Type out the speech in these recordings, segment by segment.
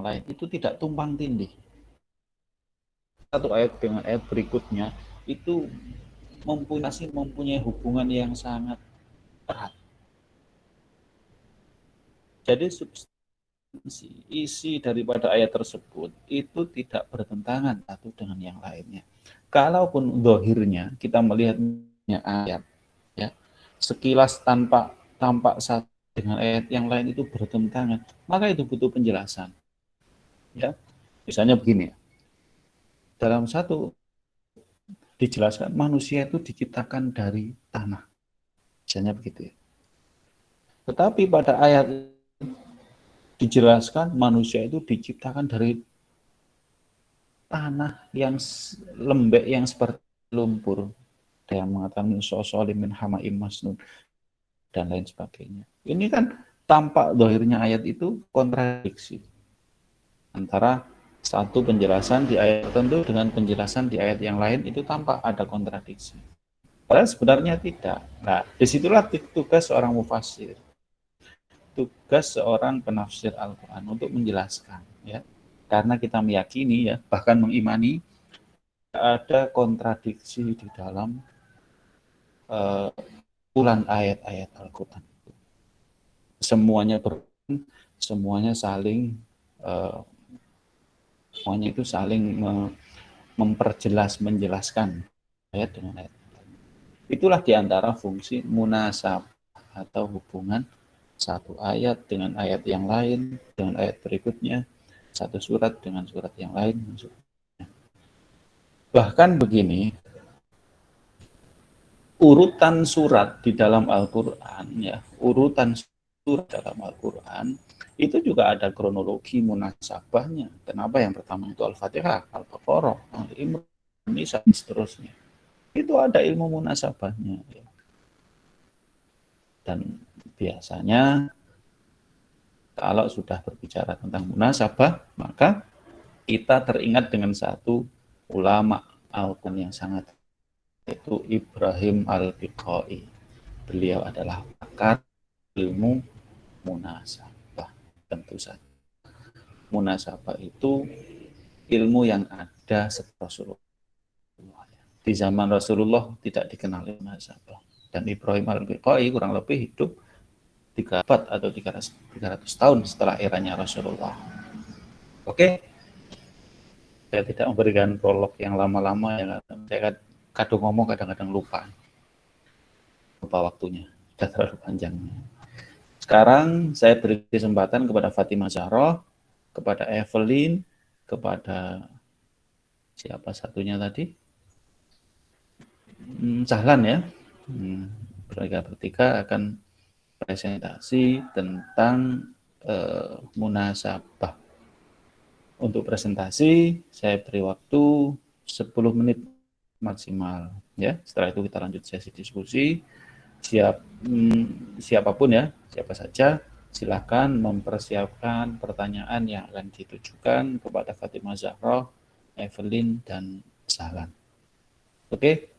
lain itu tidak tumpang tindih. Satu ayat dengan ayat berikutnya itu mempunyai hubungan yang sangat erat. Jadi substansi isi daripada ayat tersebut itu tidak bertentangan satu dengan yang lainnya. Kalaupun dohirnya kita melihatnya ayat, ya, sekilas tampak satu dengan ayat yang lain itu bertentangan, maka itu butuh penjelasan. Ya, misalnya begini, dalam satu dijelaskan manusia itu diciptakan dari tanah, misalnya begitu ya. Tetapi pada ayat dijelaskan manusia itu diciptakan dari tanah yang lembek yang seperti lumpur. Ada yang mengatakan min min hamaim masnun dan lain sebagainya. Ini kan tampak dohirnya ayat itu kontradiksi antara satu penjelasan di ayat tertentu dengan penjelasan di ayat yang lain, itu tampak ada kontradiksi. Padahal sebenarnya tidak. Nah, disitulah tugas seorang mufassir, tugas seorang penafsir Al-Quran untuk menjelaskan, ya. Karena kita meyakini, ya, bahkan mengimani ada kontradiksi di dalam ulang ayat-ayat Al-Quran. Semuanya saling semuanya itu saling menjelaskan ayat dengan ayat. Itulah diantara fungsi munasabah atau hubungan satu ayat dengan ayat yang lain, dengan ayat berikutnya, satu surat dengan surat yang lain. Bahkan begini, urutan surat di dalam Al-Quran, ya, urutan surat dalam Al-Quran itu juga ada kronologi munasabahnya. Kenapa yang pertama itu Al-Fatihah, Al-Baqarah, Al-Imran, Nisa, seterusnya. Itu ada ilmu munasabahnya. Ya. Dan biasanya kalau sudah berbicara tentang munasabah, maka kita teringat dengan satu ulama Al-Quran yang sangat, yaitu Ibrahim Al-Biqai. Beliau adalah pakar ilmu munasabah. Tentu saja munasabah itu ilmu yang ada setelah Rasulullah. Di zaman Rasulullah tidak dikenal munasabah. Dan Ibrahim Al-Biqai kurang lebih hidup 3 abad atau 300 tahun setelah eranya Rasulullah. Oke, saya tidak memberikan prolog yang lama-lama, ya. Saya kadang ngomong kadang-kadang lupa waktunya, sudah terlalu panjang. Sekarang saya beri kesempatan kepada Fatimah Zahroh, kepada Evelyn, kepada siapa satunya tadi, Sahlan, ya. Mereka bertiga akan presentasi tentang munasabah. Untuk presentasi saya beri waktu 10 menit maksimal, ya. Setelah itu kita lanjut sesi diskusi. Siapapun, ya, siapa saja, silakan mempersiapkan pertanyaan yang akan ditujukan kepada Fatimah Zahroh, Evelyn, dan Sahlan. Oke,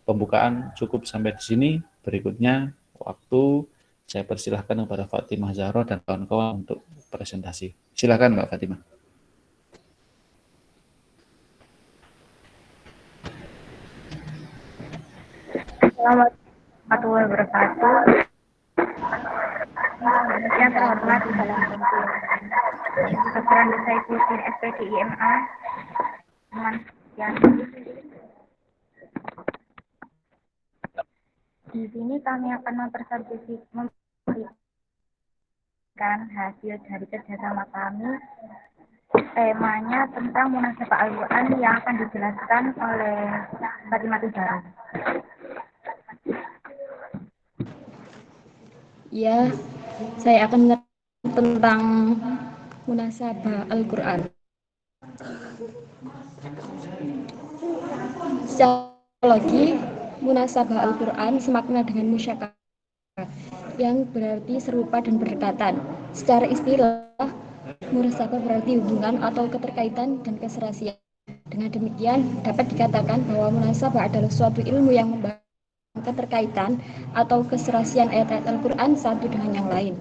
pembukaan cukup sampai di sini. Berikutnya waktu saya persilahkan kepada Fatimah Zahroh dan kawan-kawan untuk presentasi. Silakan Mbak Fatimah. Assalamualaikum warahmatullahi wabarakatuh. Yang terhormat dalam Kebetulan saya ikuti SPD IMA. Di sini kami akan memberikan hasil dari kerjasama kami. Temanya tentang munasabah Al-Quran yang akan dijelaskan oleh Fatimah Zahroh. Ya, saya akan tentang munasabah Al-Quran. Secara logi, munasabah Al-Quran semakna dengan musyabbah, yang berarti serupa dan berdekatan. Secara istilah, munasabah berarti hubungan atau keterkaitan dan keserasian. Dengan demikian, dapat dikatakan bahwa munasabah adalah suatu ilmu yang membahas keterkaitan atau keserasian ayat-ayat Al-Quran satu dengan yang lain.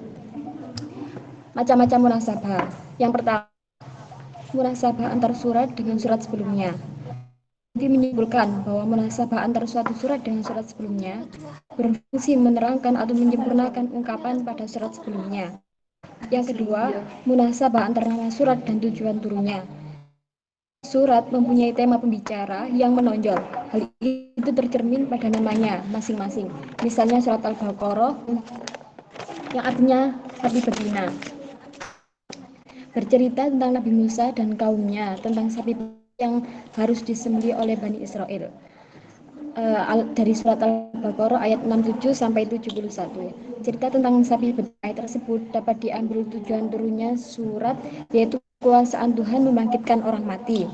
Macam-macam munasabah. Yang pertama, munasabah antar surat dengan surat sebelumnya. Nanti menyimpulkan bahwa munasabah antar suatu surat dengan surat sebelumnya berfungsi menerangkan atau menyempurnakan ungkapan pada surat sebelumnya. Yang kedua, munasabah antar nama surat dan tujuan turunnya. Surat mempunyai tema pembicara yang menonjol. Hal itu tercermin pada namanya masing-masing. Misalnya surat Al-Baqarah yang artinya sapi betina. Bercerita tentang Nabi Musa dan kaumnya, tentang sapi yang harus disembelih oleh Bani Israel. Dari surat Al-Baqarah ayat 67 sampai 71. Cerita tentang sapi betina tersebut dapat diambil tujuan turunnya surat, yaitu kekuasaan Tuhan membangkitkan orang mati.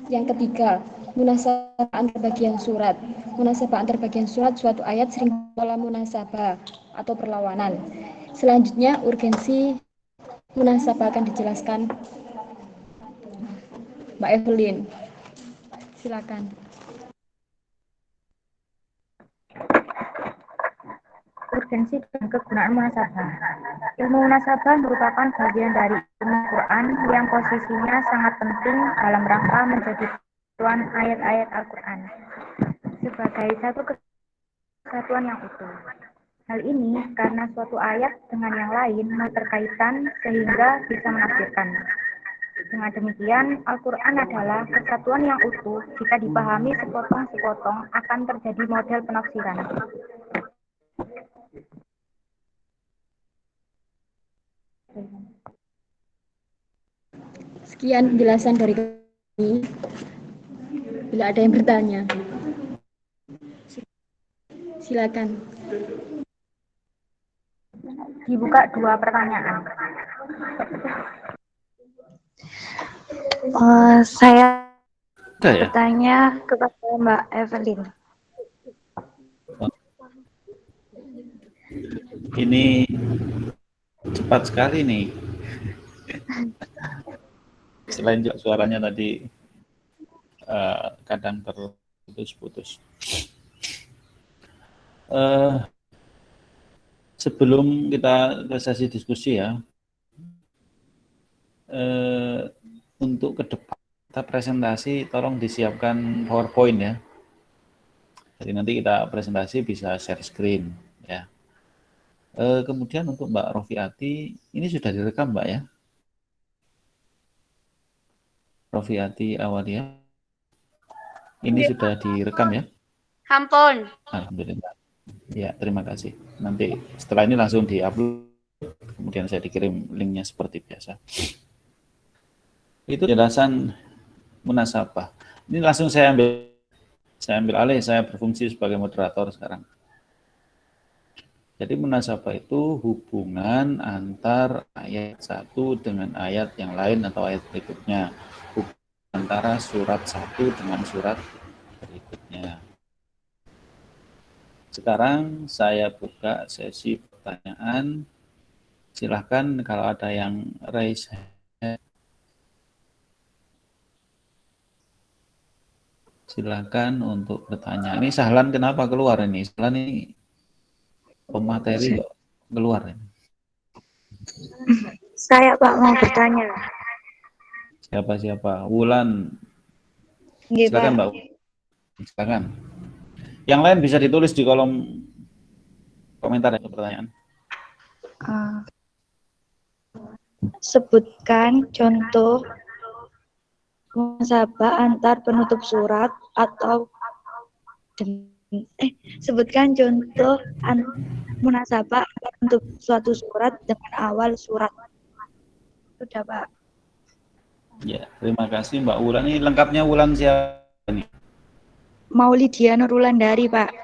Yang ketiga, munasabah antar bagian surat. Munasabah antar bagian surat suatu ayat sering pola munasabah atau perlawanan. Selanjutnya, urgensi munasabah akan dijelaskan Mbak Evelyn. Silakan. Urgensi dan kegunaan munasabah. Ilmu munasabah merupakan bagian dari ilmu Quran yang posisinya sangat penting dalam rangka menjadi tuan ayat-ayat Al-Quran sebagai satu kesatuan yang utuh. Hal ini karena suatu ayat dengan yang lain terkaitan sehingga bisa menafsirkan. Dengan demikian, Al-Quran adalah kesatuan yang utuh. Jika dipahami sepotong-sepotong, akan terjadi model penafsiran. Sekian penjelasan dari kami. Bila ada yang bertanya, silakan. Dibuka 2 pertanyaan. Saya Ada ya? bertanya kepada Mbak Evelyn. Ini cepat sekali nih. Selain juga suaranya tadi kadang terputus-putus. Sebelum kita ke sesi diskusi ya, untuk ke depan kita presentasi tolong disiapkan PowerPoint ya. Jadi nanti kita presentasi bisa share screen ya. Kemudian untuk Mbak Rofiati, ini sudah direkam Mbak ya? Rofiati Awalia, ini sudah direkam ya? Hampun. Alhamdulillah. Ya, terima kasih. Nanti setelah ini langsung di-upload, kemudian saya dikirim linknya seperti biasa. Itu penjelasan munasabah. Ini langsung saya ambil alih, saya berfungsi sebagai moderator sekarang. Jadi munasabah itu hubungan antar ayat satu dengan ayat yang lain atau ayat berikutnya. Hubungan antara surat satu dengan surat berikutnya. Sekarang saya buka sesi pertanyaan. Silahkan kalau ada yang raise hand. Silahkan untuk bertanya. Ini Sahlan kenapa keluar ini? Sahlan ini pemateri kok keluar ini. Saya Pak mau bertanya. Siapa? Wulan. Nggih, Silakan Pak. Mbak. Silakan. Yang lain bisa ditulis di kolom komentar ya pertanyaan. Sebutkan contoh munasabah antar penutup surat atau sebutkan contoh munasabah antar penutup suatu surat dengan awal surat. Sudah, Pak. Ya, terima kasih Mbak Wulan. Ini lengkapnya Wulan siapa nih? Maulidia Nurwulandari, Pak.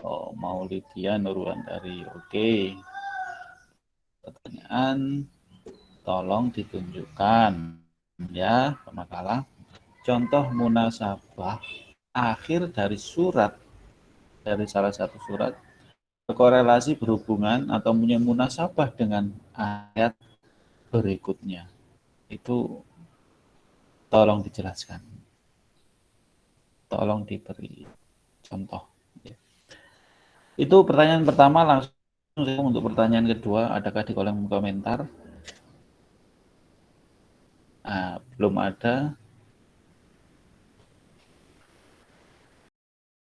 Oh, Maulidia Nurwulandari. Oke. Pertanyaan tolong ditunjukkan ya, makalah contoh munasabah akhir dari surat, dari salah satu surat berkorelasi berhubungan atau punya munasabah dengan ayat berikutnya. Itu tolong dijelaskan. Tolong diberi contoh. Itu pertanyaan pertama. Langsung untuk pertanyaan kedua, adakah di kolom komentar? belum ada